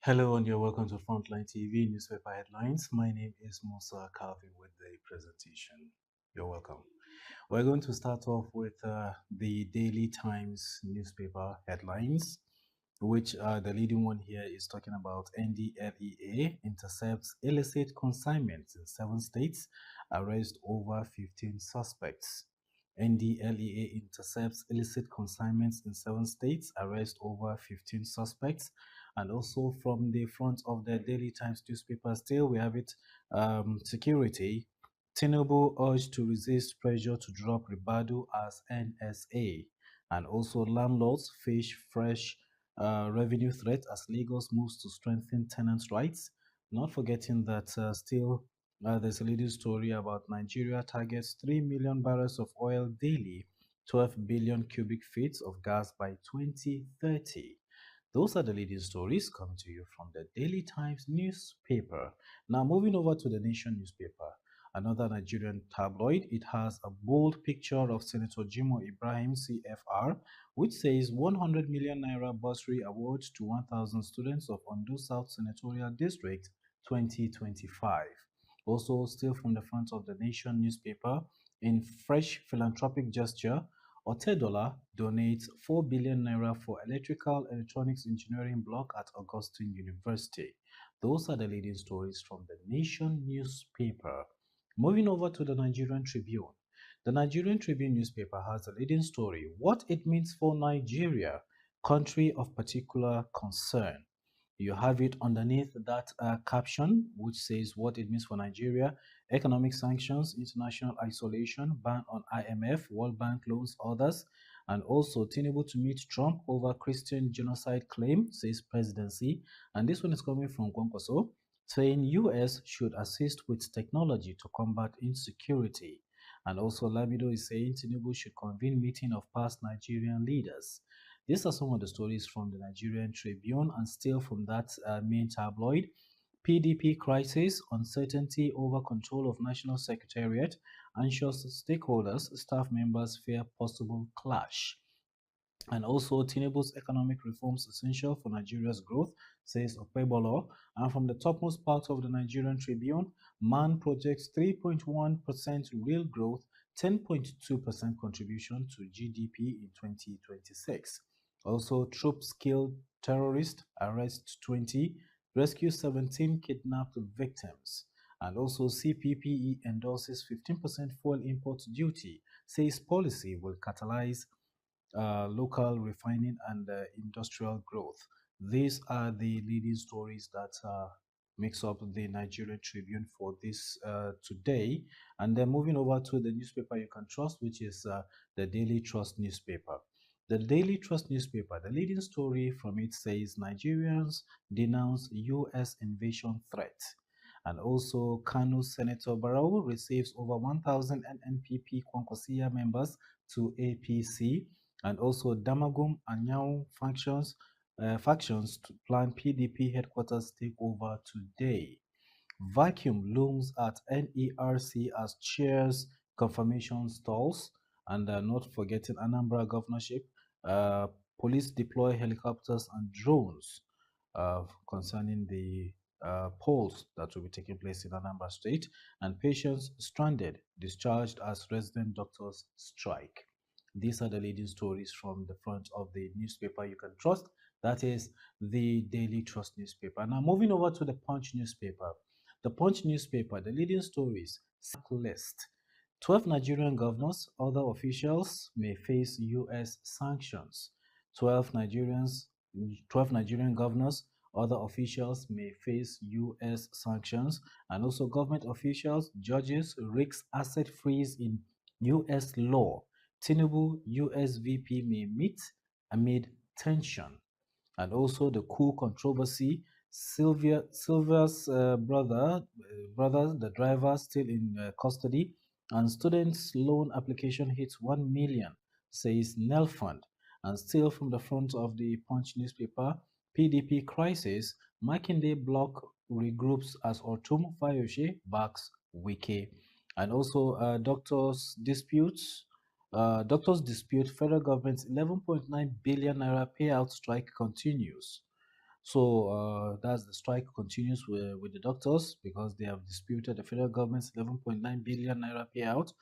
Hello and you're welcome to Frontline TV newspaper headlines. My name is Musa Calvi with the presentation. You're welcome. We're going to start off with the Daily Times newspaper headlines, which the leading one here is talking about NDLEA intercepts illicit consignments in 7 states, arrest over 15 suspects. NDLEA intercepts illicit consignments in 7 states, arrest over 15 suspects. And also from the front of the Daily Times newspaper, still we have it, security. Tinubu urged to resist pressure to drop Ribadu as NSA. And also landlords face fresh revenue threat as Lagos moves to strengthen tenants' rights. Not forgetting that still there's a leading story about Nigeria targets 3 million barrels of oil daily, 12 billion cubic feet of gas by 2030. Those are the leading stories coming to you from the Daily Times newspaper. Now, moving over to the Nation newspaper, another Nigerian tabloid. It has a bold picture of Senator Jimo Ibrahim, CFR, which says 100 million naira bursary award to 1,000 students of Ondo South Senatorial District 2025. Also, still from the front of the Nation newspaper, in fresh philanthropic gesture, Otedola donates 4 billion naira for electrical electronics engineering block at Augustine University. Those are the leading stories from the Nation newspaper. Moving over to the Nigerian Tribune. The Nigerian Tribune newspaper has a leading story, what it means for Nigeria, country of particular concern. You have it underneath that caption, which says what it means for Nigeria: economic sanctions, international isolation, ban on IMF, World Bank loans, others. And also, Tinubu to meet Trump over Christian genocide claim, says presidency. And this one is coming from Kwankwaso, saying US should assist with technology to combat insecurity. And also, Lamido is saying Tinubu should convene meeting of past Nigerian leaders. These are some of the stories from the Nigerian Tribune, and still from that main tabloid. PDP crisis, uncertainty over control of National Secretariat, anxious stakeholders, staff members fear possible clash. And also, Tinubu's economic reforms essential for Nigeria's growth, says Okpebolo. And from the topmost part of the Nigerian Tribune, MAN projects 3.1% real growth, 10.2% contribution to GDP in 2026. Also, troops kill terrorist, arrest 20, rescue 17 kidnapped victims. And also, CPPE endorses 15% fuel import duty, says policy will catalyze local refining and industrial growth. These are the leading stories that makes up the Nigerian Tribune for this today. And then moving over to the newspaper you can trust, which is the Daily Trust newspaper. The Daily Trust newspaper, the leading story from it says Nigerians denounce U.S. invasion threat. And also, Kano Senator Barrow receives over 1,000 NNPP Kwankwasia members to APC. And also, Damagum and Nyau factions to plan PDP headquarters takeover today. Vacuum looms at NERC as chairs confirmation stalls. And not forgetting Anambra governorship, uh, police deploy helicopters and drones concerning the polls that will be taking place in Anambra State. And patients stranded, discharged as resident doctors strike. These are the leading stories from the front of the newspaper you can trust. That is the Daily Trust newspaper. Now, moving over to the Punch newspaper. The Punch newspaper, the leading stories, sack list. 12 Nigerian governors, other officials may face U.S. sanctions. 12 Nigerians, 12 Nigerian governors, other officials may face U.S. sanctions. And also government officials, judges risk asset freeze in U.S. law. Tinubu US VP may meet amid tension. And also the coup controversy. Sylvia's brother, the driver, still in custody. And students' loan application hits 1 million, says Nelfund. And still from the front of the Punch newspaper, PDP crisis. Makinde bloc regroups as Ortum Fayoshe backs Wike. And also doctors dispute federal government's 11.9 billion naira payout strike continues. So that's the strike continues with the doctors because they have disputed the federal government's 11.9 billion naira payout.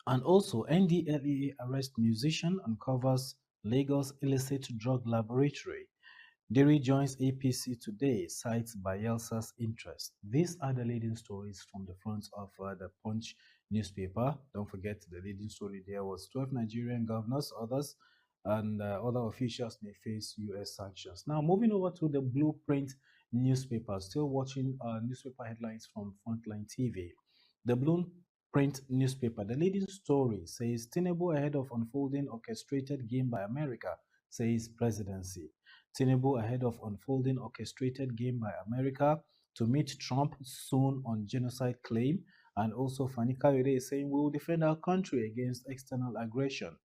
And also, NDLEA arrests musician, uncovers Lagos illicit drug laboratory. Diri joins APC today, cites Bayelsa's interest. These are the leading stories from the front of the Punch newspaper. Don't forget the leading story there was 12 Nigerian governors, others, and other officials may face U.S. sanctions. Now, moving over to the Blueprint newspaper, still watching newspaper headlines from Frontline TV. The Blueprint newspaper, the leading story says Tinubu ahead of unfolding orchestrated game by America, says presidency. Tinubu ahead of unfolding orchestrated game by America to meet Trump soon on genocide claim. And also Fani Kayode is saying we will defend our country against external aggression.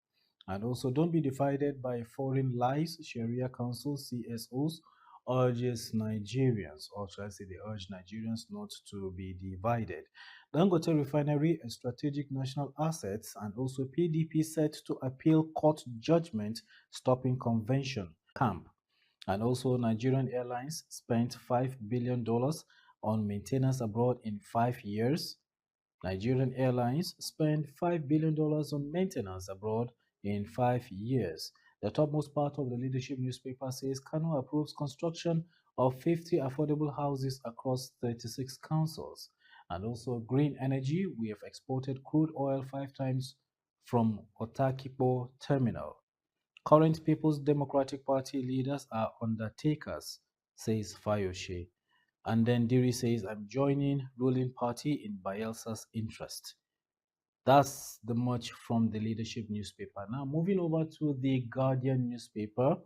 And also don't be divided by foreign lies. Sharia Council CSOs urges Nigerians, or should I say they urge Nigerians not to be divided. Dangote Refinery, a strategic national asset, and also PDP set to appeal court judgment stopping convention camp. And also, Nigerian Airlines spent $5 billion on maintenance abroad in 5 years. Nigerian Airlines spent $5 billion on maintenance abroad in 5 years. The topmost part of the leadership newspaper says Kano approves construction of 50 affordable houses across 36 councils. And also, green energy, we have exported crude oil 5 times from Otakipo terminal. Current People's Democratic Party leaders are undertakers, says Fayoshe. And then Diri says, I'm joining ruling party in Bayelsa's interest. That's the much from the leadership newspaper. Now, moving over to the Guardian newspaper.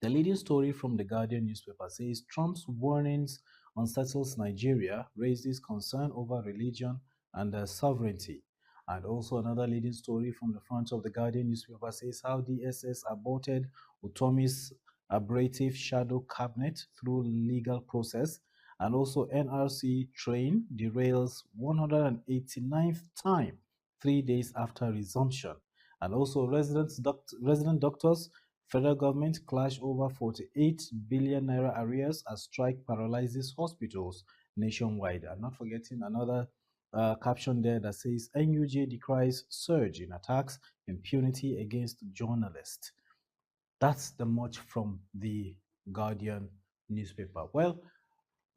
The leading story from the Guardian newspaper says Trump's warnings unsettles Nigeria, raises concern over religion and sovereignty. And also another leading story from the front of the Guardian newspaper says how DSS aborted Utomi's abrasive shadow cabinet through legal process. And also NRC train derails 189th time 3 days after resumption. And also resident doctors, federal government clash over 48 billion naira arrears as strike paralyzes hospitals nationwide. And not forgetting another caption there that says NUJ decries surge in attacks, impunity against journalists. That's the much from the Guardian newspaper. Well,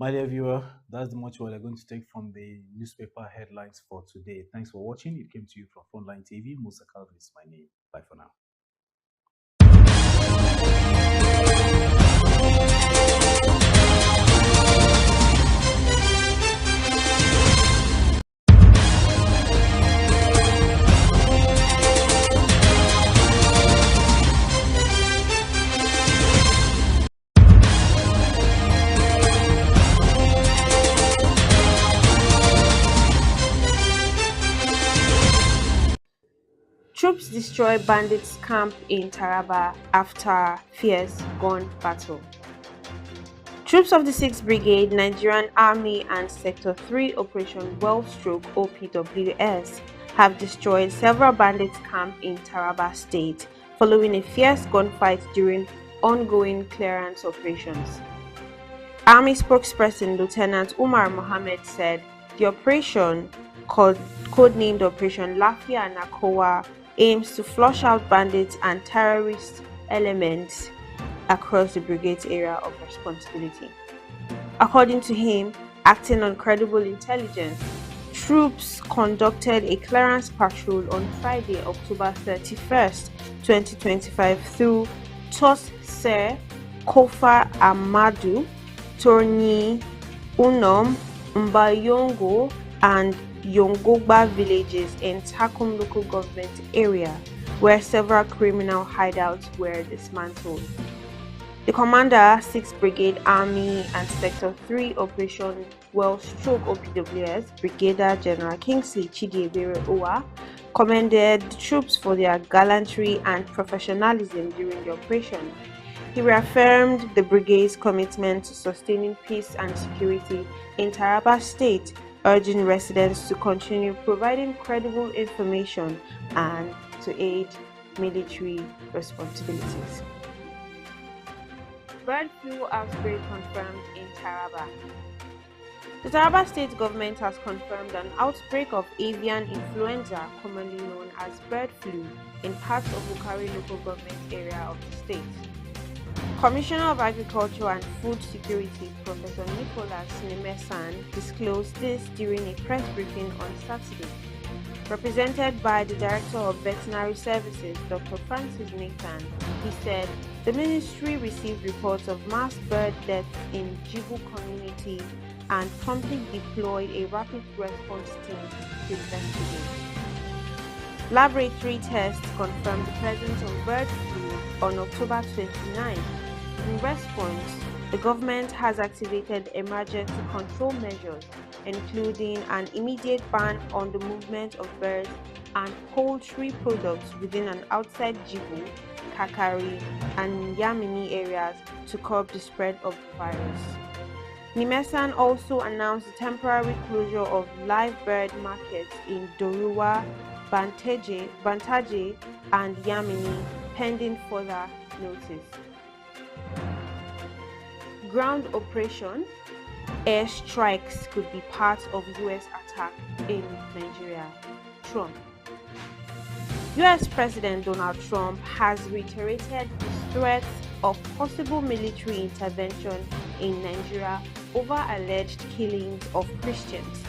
my dear viewer, that's the much what I'm going to take from the newspaper headlines for today. Thanks for watching. It came to you from Frontline TV. Musa Calvin is my name. Bye for now. Troops destroy bandits' camp in Taraba after fierce gun battle. Troops of the 6th Brigade, Nigerian Army and Sector 3 Operation Well/OPWS have destroyed several bandits' camps in Taraba State following a fierce gunfight during ongoing clearance operations. Army spokesperson Lieutenant Umar Mohammed said the operation, codenamed Operation Lafia Nakowa, aims to flush out bandits and terrorist elements across the brigade's area of responsibility. According to him, acting on credible intelligence, troops conducted a clearance patrol on Friday, October 31st, 2025 through Tosser, Kofa Amadu, Torni, Unom, Mbayongo, and Yongogba villages in Takum local government area, where several criminal hideouts were dismantled. The commander, 6th Brigade Army and Sector 3 Operation Well/OPWS, Brigadier General Kingsley Chidiebere Owa, commended the troops for their gallantry and professionalism during the operation. He reaffirmed the brigade's commitment to sustaining peace and security in Taraba State, urging residents to continue providing credible information and to aid military responsibilities. Bird flu outbreak confirmed in Taraba. The Taraba state government has confirmed an outbreak of avian influenza, commonly known as bird flu, in parts of Bukari local government area of the state. Commissioner of Agriculture and Food Security, Professor Nicholas Nemesan, disclosed this during a press briefing on Saturday. Represented by the Director of Veterinary Services, Dr. Francis Nathan, he said the ministry received reports of mass bird deaths in Jibu community and promptly deployed a rapid response team to investigate. Laboratory tests confirmed the presence of bird flu on October 29. In response, the government has activated emergency control measures, including an immediate ban on the movement of birds and poultry products within and outside Jibu, Kakari, and Yamini areas to curb the spread of the virus. Nimesan also announced the temporary closure of live bird markets in Doruwa, Bantaje, and Yamini pending further notice. Ground operation, air strikes could be part of US attack in Nigeria. Trump. US President Donald Trump has reiterated his threats of possible military intervention in Nigeria over alleged killings of Christians.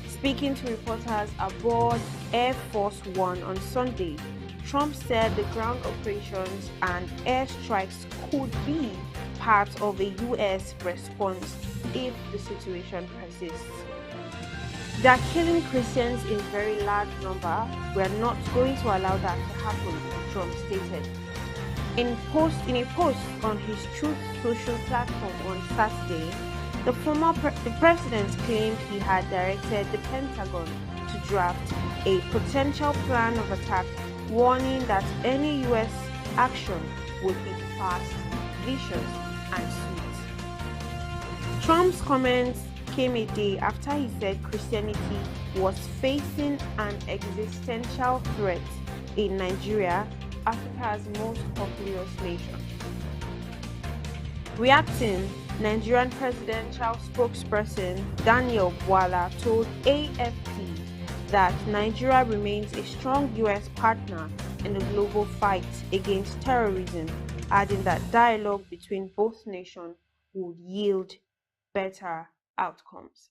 Speaking to reporters aboard Air Force One on Sunday, Trump said the ground operations and airstrikes could be part of a US response if the situation persists. They are killing Christians in very large number. We are not going to allow that to happen, Trump stated. In a post on his Truth Social platform on Saturday, the president claimed he had directed the Pentagon to draft a potential plan of attack, warning that any US action would be fast, vicious, and sweet. Trump's comments came a day after he said Christianity was facing an existential threat in Nigeria, Africa's most populous nation. Reacting, Nigerian presidential spokesperson Daniel Bwala told AFP that Nigeria remains a strong US partner in the global fight against terrorism, adding that dialogue between both nations would yield better outcomes.